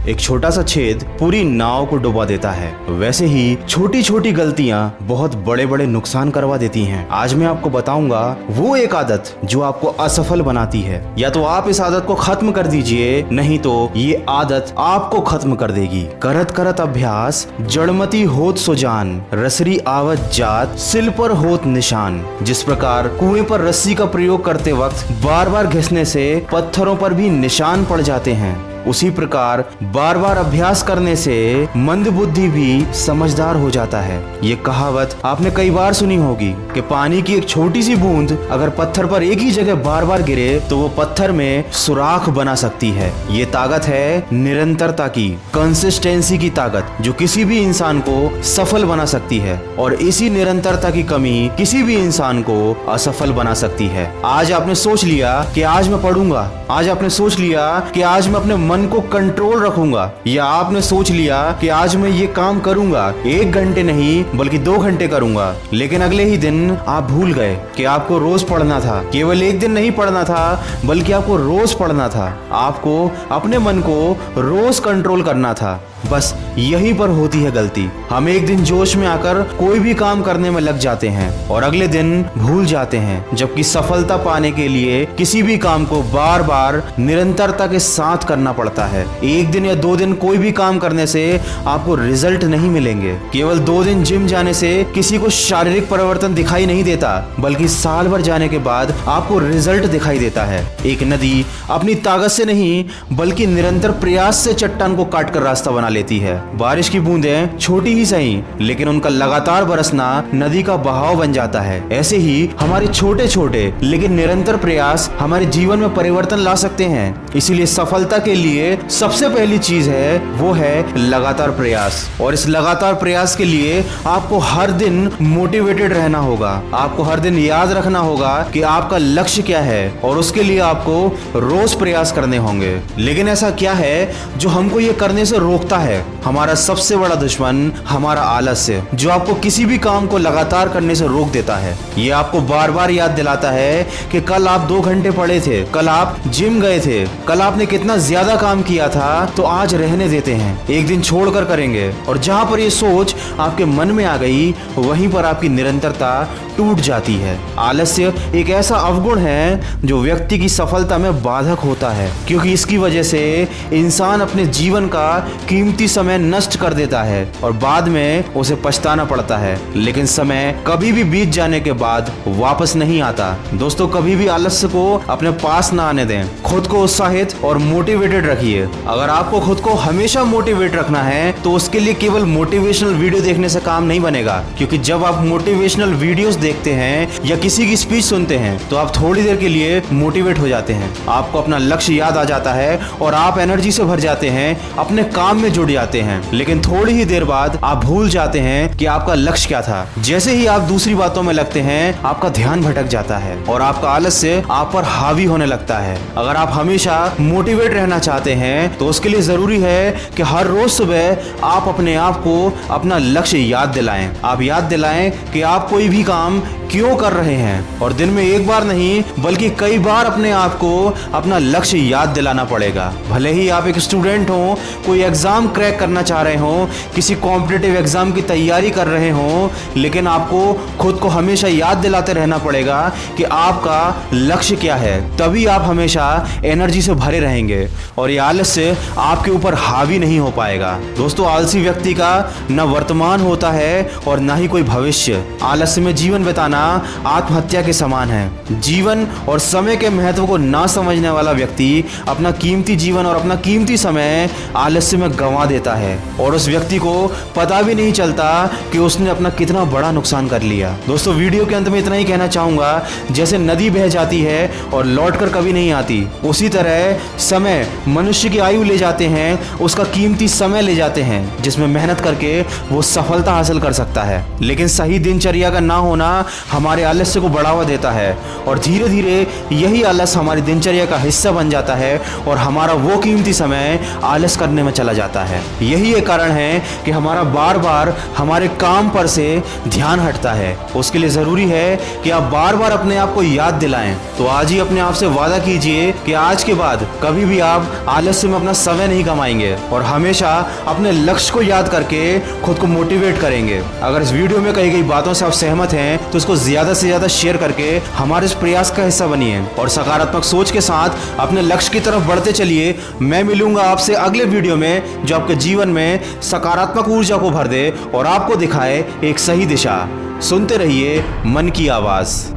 एक छोटा सा छेद पूरी नाव को डुबा देता है, वैसे ही छोटी छोटी गलतियां बहुत बड़े बड़े नुकसान करवा देती हैं। आज मैं आपको बताऊंगा वो एक आदत जो आपको असफल बनाती है। या तो आप इस आदत को खत्म कर दीजिए, नहीं तो ये आदत आपको खत्म कर देगी। करत करत अभ्यास जड़मती होत सुजान, रसरी आवत जात सिल पर होत निशान। जिस प्रकार कुएं पर रस्सी का प्रयोग करते वक्त बार बार घिसने से पत्थरों पर भी निशान पड़ जाते हैं, उसी प्रकार बार बार अभ्यास करने से मंद बुद्धि भी समझदार हो जाता है। ये कहावत आपने कई बार सुनी होगी कि पानी की एक छोटी सी बूंद अगर पत्थर पर एक ही जगह बार बार गिरे तो वो पत्थर में सुराख बना सकती है। ये ताकत है निरंतरता की, कंसिस्टेंसी की ताकत, जो किसी भी इंसान को सफल बना सकती है। और इसी निरंतरता की कमी किसी भी इंसान को असफल बना सकती है। आज आपने सोच लिया कि आज मैं पढ़ूंगा, आज आपने सोच लिया कि आज मैं अपने मन को कंट्रोल रखूंगा, या आपने सोच लिया कि आज मैं ये काम करूंगा, 1 घंटे नहीं बल्कि 2 घंटे करूंगा, लेकिन अगले ही दिन आप भूल गए कि आपको रोज पढ़ना था। केवल 1 दिन नहीं पढ़ना था बल्कि आपको रोज पढ़ना था। आपको अपने मन को रोज कंट्रोल करना था। बस यहीं पर होती है गलती। हम एक दिन जोश में आकर कोई भी काम करने में लग जाते हैं और अगले दिन भूल जाते हैं, जबकि सफलता पाने के लिए किसी भी काम को बार बार निरंतरता के साथ करना पड़ता है। 1 दिन या 2 दिन कोई भी काम करने से आपको रिजल्ट नहीं मिलेंगे। केवल 2 दिन जिम जाने से किसी को शारीरिक परिवर्तन दिखाई नहीं देता, बल्कि साल भर जाने के बाद आपको रिजल्ट दिखाई देता है। एक नदी अपनी ताकत से नहीं बल्कि निरंतर प्रयास से चट्टान को काटकर रास्ता बना लेती है। बारिश की बूंदें छोटी ही सही, लेकिन उनका लगातार बरसना नदी का बहाव बन जाता है। ऐसे ही हमारे छोटे छोटे लेकिन निरंतर प्रयास हमारे जीवन में परिवर्तन ला सकते हैं। इसीलिए सफलता के लिए सबसे पहली चीज है वो है लगातार प्रयास। और इस लगातार प्रयास के लिए आपको हर दिन मोटिवेटेड रहना होगा। आपको हर दिन याद रखना होगा कि आपका लक्ष्य क्या है और उसके लिए आपको रोज प्रयास करने होंगे। लेकिन ऐसा क्या है जो हमको ये करने से रोकता है? हमारा सबसे बड़ा दुश्मन हमारा आलस्य, जो आपको किसी भी काम को लगातार करने से रोक देता है। ये आपको बार बार याद दिलाता है कि कल आप 2 घंटे पढ़े थे, कल आप जिम गए थे, कल आपने कितना ज्यादा काम किया था, तो आज रहने देते हैं, एक दिन छोड़कर करेंगे। और जहां पर ये सोच आपके मन में आ गई, वहीं पर आपकी निरंतरता टूट जाती है। आलस्य एक ऐसा अवगुण है जो व्यक्ति की सफलता में बाधक होता है, क्योंकि इसकी वजह से इंसान अपने जीवन का कीमती समय नष्ट कर देता है और बाद में उसे पछताना पड़ता है। लेकिन समय कभी भी बीत जाने के बाद वापस नहीं आता। दोस्तों, कभी भी आलस्य को अपने पास ना आने दें। खुद को उत्साहित और मोटिवेटेड रखिए। अगर आपको खुद को हमेशा मोटिवेट रखना है तो उसके लिए केवल मोटिवेशनल वीडियो देखने से काम नहीं बनेगा, क्योंकि जब आप मोटिवेशनल वीडियोस देखते हैं या किसी की स्पीच सुनते हैं तो आप थोड़ी देर के लिए मोटिवेट हो जाते हैं, आपको अपना लक्ष्य याद आ जाता है और आप एनर्जी से भर जाते हैं, अपने काम में जुड़ जाते हैं। लेकिन थोड़ी ही देर बाद आप भूल जाते हैं कि आपका लक्ष्य क्या था। जैसे ही आप दूसरी बातों में लगते हैं, आपका ध्यान भटक जाता है और आपका आलस्य आप पर हावी होने लगता है। अगर आप हमेशा मोटिवेट रहना चाहते हैं तो उसके लिए जरूरी है कि हर रोज सुबह आप अपने आप को अपना लक्ष्य याद दिलाएं। आप याद दिलाएं कि आप कोई भी काम क्यों कर रहे हैं, और दिन में एक बार नहीं बल्कि कई बार अपने आप को अपना लक्ष्य याद दिलाना पड़ेगा। भले ही आप एक स्टूडेंट हो, कोई एग्जाम क्रैक करना चाह रहे हो, किसी कॉम्पिटिटिव एग्जाम की तैयारी कर रहे हो, लेकिन आपको खुद को हमेशा याद दिलाते रहना पड़ेगा कि आपका लक्ष्य क्या है। तभी आप हमेशा एनर्जी से भरे रहेंगे और ये आलस्य आपके ऊपर हावी नहीं हो पाएगा। दोस्तों, आलसी व्यक्ति का न वर्तमान होता है और न ही कोई भविष्य। आलस्य में जीवन बिताना आत्महत्या के समान है। जीवन और समय के महत्व को ना समझने वाला व्यक्ति अपना कीमती जीवन और अपना कीमती समय आलस्य में गंवा देता है और उस व्यक्ति को पता भी नहीं चलता कि उसने अपना कितना बड़ा नुकसान कर लिया। दोस्तों, वीडियो के अंत में इतना ही कहना चाहूंगा, जैसे नदी बह जाती है और लौटकर कभी नहीं आती, उसी तरह समय मनुष्य की आयु ले जाते हैं, उसका कीमती समय ले जाते हैं जिसमें मेहनत करके वो सफलता हासिल कर सकता है। लेकिन सही दिनचर्या का ना होना हमारे आलस्य को बढ़ावा देता है और धीरे धीरे यही आलस हमारी दिनचर्या का हिस्सा बन जाता है और हमारा वो कीमती समय आलस करने में चला जाता है। यही एक कारण है कि हमारा बार बार हमारे काम पर से ध्यान हटता है। उसके लिए जरूरी है कि आप बार बार अपने आप को याद दिलाएं। तो आज ही अपने आप से वादा कीजिए कि आज के बाद कभी भी आप आलस्य में अपना समय नहीं गंवाएंगे और हमेशा अपने लक्ष्य को याद करके खुद को मोटिवेट करेंगे। अगर इस वीडियो में कही गई बातों से आप सहमत हैं तो इसको ज्यादा से ज्यादा शेयर करके हमारे इस प्रयास का हिस्सा बनिए और सकारात्मक सोच के साथ अपने लक्ष्य की तरफ बढ़ते चलिए। मैं मिलूंगा आपसे अगले वीडियो में जो आपके जीवन में सकारात्मक ऊर्जा को भर दे और आपको दिखाए एक सही दिशा। सुनते रहिए मन की आवाज।